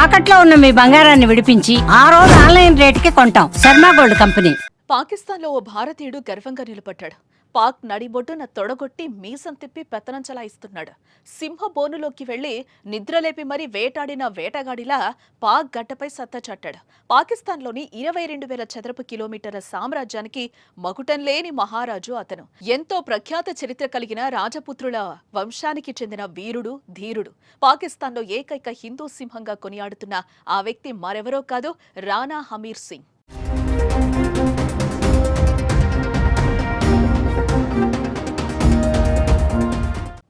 తాకట్లో ఉన్న మీ బంగారాన్ని విడిపించి ఆ రోజు ఆన్లైన్ రేటుకి కొంటాం. Sharma gold company. పాకిస్తాన్లో ఓ భారతీయుడు గర్వంగా నిలబడ్డాడు. పాక్ నడిబొడ్డున తొడగొట్టి మీసం తిప్పి పెత్తనం చలాయిస్తున్నాడు. సింహ బోనులోకి వెళ్లి నిద్రలేపి మరీ వేటాడిన వేటగాడిలా పాక్ గడ్డపై సత్తా చాటాడు. పాకిస్తాన్లోని 22,000 చదరపు కిలోమీటర్ల సామ్రాజ్యానికి మకుటం లేని మహారాజు అతను. ఎంతో ప్రఖ్యాత చరిత్ర కలిగిన రాజపుత్రుల వంశానికి చెందిన వీరుడు, ధీరుడు. పాకిస్తాన్లో ఏకైక హిందూ సింహంగా కొనియాడుతున్న ఆ వ్యక్తి మరెవరో కాదు, రాణా హమీర్ సింగ్.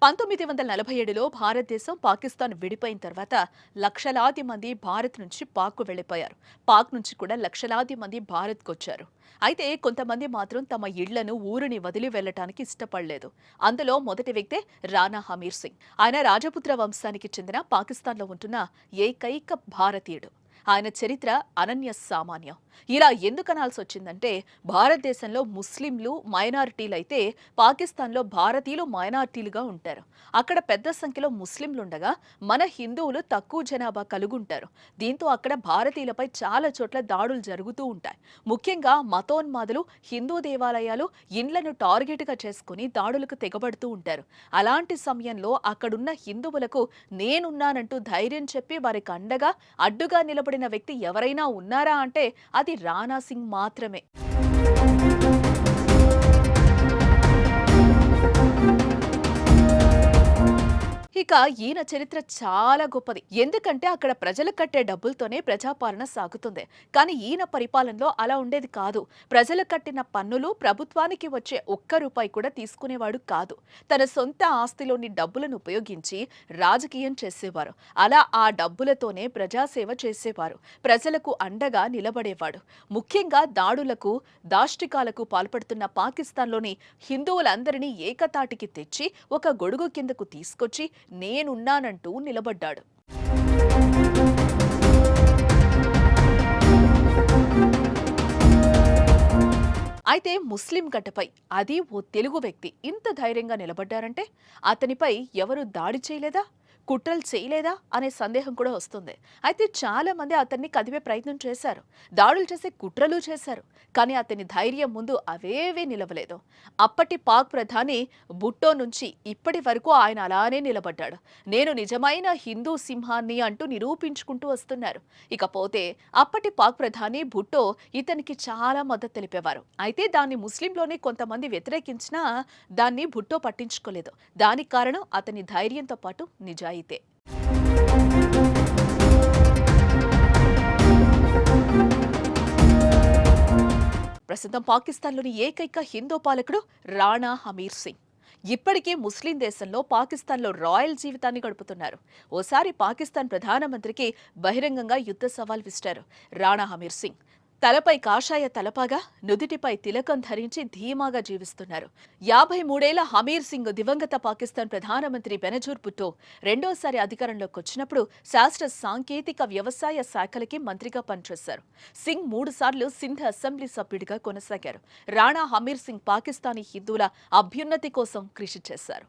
1947లో భారతదేశం పాకిస్తాన్ విడిపోయిన తర్వాత లక్షలాది మంది భారత్ నుంచి పాక్కు వెళ్లిపోయారు. పాక్ నుంచి కూడా లక్షలాది మంది భారత్కు వచ్చారు. అయితే కొంతమంది మాత్రం తమ ఇళ్లను, ఊరిని వదిలి వెళ్లటానికి ఇష్టపడలేదు. అందులో మొదటి వ్యక్తే రాణా హమీర్ సింగ్. ఆయన రాజపుత్ర వంశానికి చెందిన పాకిస్తాన్లో ఉంటున్న ఏకైక భారతీయుడు. ఆయన చరిత్ర అనన్య సామాన్యం. ఇలా ఎందుకనాల్సి వచ్చిందంటే, భారతదేశంలో ముస్లింలు మైనారిటీలైతే పాకిస్తాన్లో భారతీయులు మైనారిటీలుగా ఉంటారు. అక్కడ పెద్ద సంఖ్యలో ముస్లింలుండగా మన హిందువులు తక్కువ జనాభా కలుగుంటారు. దీంతో అక్కడ భారతీయులపై చాలా చోట్ల దాడులు జరుగుతూ ఉంటాయి. ముఖ్యంగా మతోన్మాదులు హిందూ దేవాలయాలు, ఇండ్లను టార్గెట్గా చేసుకుని దాడులకు తెగబడుతూ ఉంటారు. అలాంటి సమయంలో అక్కడున్న హిందువులకు నేనున్నానంటూ ధైర్యం చెప్పి వారికి అండగా, అడ్డుగా నిలబడిన వ్యక్తి ఎవరైనా ఉన్నారా అంటే అది రాణా సింగ్ మాత్రమే. ఇక ఈయన చరిత్ర చాలా గొప్పది. ఎందుకంటే అక్కడ ప్రజలు కట్టే డబ్బులతోనే ప్రజాపాలన సాగుతుంది. కానీ ఈయన పరిపాలనలో అలా ఉండేది కాదు. ప్రజలు కట్టిన పన్నులు ప్రభుత్వానికి వచ్చే ఒక్క రూపాయి కూడా తీసుకునేవాడు కాదు. తన సొంత ఆస్తిలోని డబ్బులను ఉపయోగించి రాజకీయం చేసేవారు. అలా ఆ డబ్బులతోనే ప్రజాసేవ చేసేవారు. ప్రజలకు అండగా నిలబడేవాడు. ముఖ్యంగా దాడులకు, దాష్టికాలకు పాల్పడుతున్న పాకిస్తాన్లోని హిందువులందరినీ ఏకతాటికి తెచ్చి ఒక గొడుగు కిందకు తీసుకొచ్చి నేనున్నానంటూ నిలబడ్డాడు. అయితే ముస్లిం గడ్డపై, అది ఓ తెలుగు వ్యక్తి ఇంత ధైర్యంగా నిలబడ్డారంటే అతనిపై ఎవరు దాడి చేయలేదా, కుట్రలు చేయలేదా అనే సందేహం కూడా వస్తుంది. అయితే చాలా మంది అతన్ని కదిపే ప్రయత్నం చేశారు, దాడులు చేసే కుట్రలు చేశారు. కానీ అతని ధైర్యం ముందు అవేవీ నిలవలేదు. అప్పటి పాక్ ప్రధాని భుట్టో నుంచి ఇప్పటి వరకు ఆయన అలానే నిలబడ్డాడు. నేను నిజమైన హిందూ సింహాన్ని అంటూ నిరూపించుకుంటూ వస్తున్నారు. ఇకపోతే అప్పటి పాక్ ప్రధాని భుట్టో ఇతనికి చాలా మద్దతు తెలిపేవారు. అయితే దాన్ని ముస్లింలోనే కొంతమంది వ్యతిరేకించినా దాన్ని భుట్టో పట్టించుకోలేదు. దానికి కారణం అతని ధైర్యంతో పాటు నిజాయితీ. ప్రస్తుతం పాకిస్తాన్లోని ఏకైక హిందూ పాలకుడు రాణా హమీర్ సింగ్. ఇప్పటికే ముస్లిం దేశంలో పాకిస్తాన్లో రాయల్ జీవితాన్ని గడుపుతున్నారు. ఓసారి పాకిస్తాన్ ప్రధానమంత్రికి బహిరంగంగా యుద్ధ సవాల్ విసిరారు రాణా హమీర్ సింగ్. తలపై కాషాయ తలపాగా, నుదిటిపై తిలకం ధరించి ధీమాగా జీవిస్తున్నారు. 53 ఏళ్ల హమీర్ సింగ్ దివంగత పాకిస్తాన్ ప్రధానమంత్రి బెనజీర్ భుట్టో రెండోసారి అధికారంలోకి వచ్చినప్పుడు శాస్త్ర సాంకేతిక వ్యవసాయ శాఖలకి మంత్రిగా పనిచేశారు. సింగ్ 3 సార్లు సింధ్ అసెంబ్లీ సభ్యుడిగా కొనసాగారు. రాణా హమీర్ సింగ్ పాకిస్తానీ హిందువుల అభ్యున్నతి కోసం కృషి చేశారు.